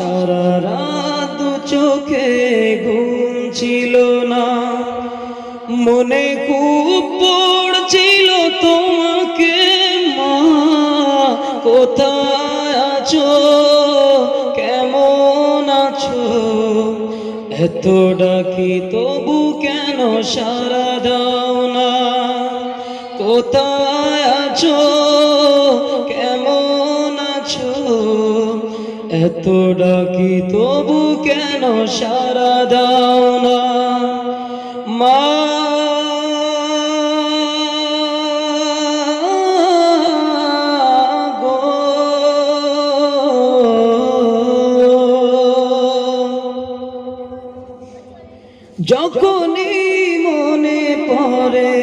সারা রাত চোখে ঘুম ছিল না, মনে খুব পড়ছিল তোমাকে মা, কোথায় আছো, কেমন আছো, এত ডাকি তবু কেন সাড়া দাও না, কোথায় আছো, কেমন আছো, এত ডাকি তবু কেন সাড়া দাও না মা। যখনই মনে পড়ে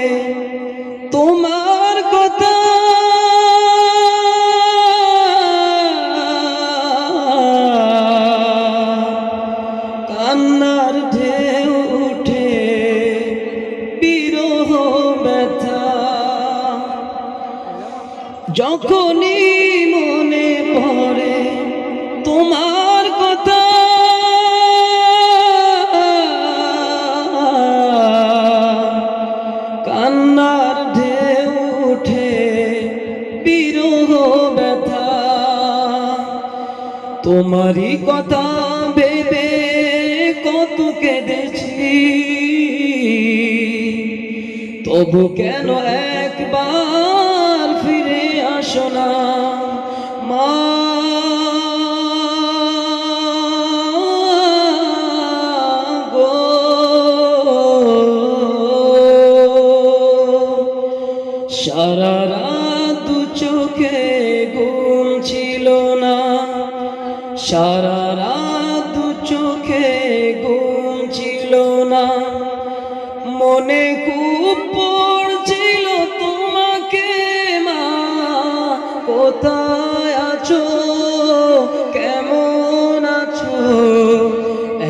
তোমার কথা, কান্নার ঢেউ উঠে বিরহ ব্যথা, যখনই মনে পড়ে তোমার কথা, কান্নার ঢেউ উঠে বিরহ ব্যথা, তোমারই কথা ভেবে কত কেঁদেছি, তবু কেন একবার ফিরে আসো না মা। সারা রাত চোখে ঘুম ছিল না, সারা রাত চোখে ঘুম ছিল না, মনে খুব পড়ছিল তোমাকে মা, কোথায় আছো, কেমন আছো,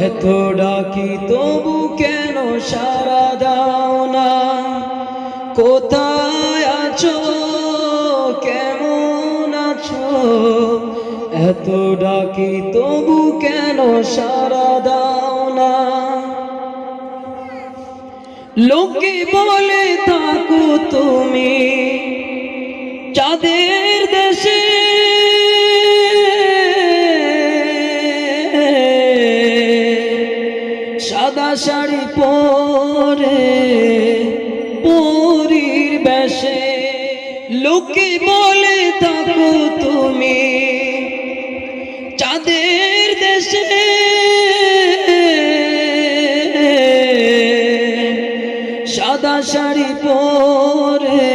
এত ডাকি তবু কেন সাড়া দাও না, কোথায় আছো, কেমন আছো, এত ডাকি তবু কেন সাড়া দাও না। লোকে বলে থাকো তুমি চাঁদের দেশে, সাদা শাড়ি পরে পরীর বেশে, লোকে বলে থাকো তুমি চাঁদের দেশে, সাদা শাড়ি পরে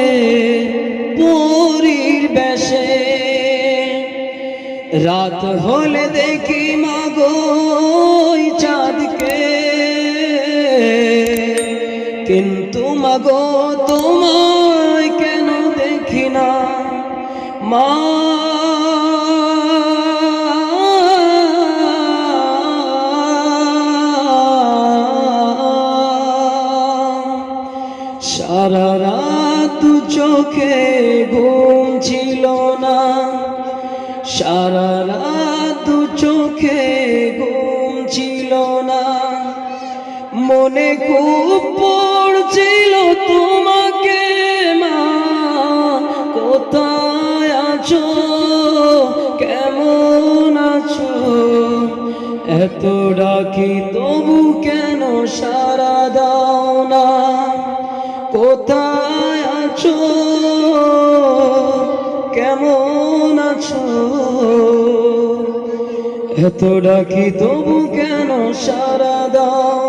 পরীর বেশে, রাত হলে দেখি মাগো চাঁদকে, কিন্তু মাগো তোমায় কেন দেখি না মা। সারা রাত চোখে ঘুম ছিল না, সারা রাত চোখে ঘুম ছিল না, মনে খুব পড়ছিল তোমাকে মা, কোথায় আছো, কেমন আছো, এত ডাকি তবু কেন সাড়া দাও না, কোথায় আছো, কেমন আছো, এত ডাকি তবু কেন সাড়া দাও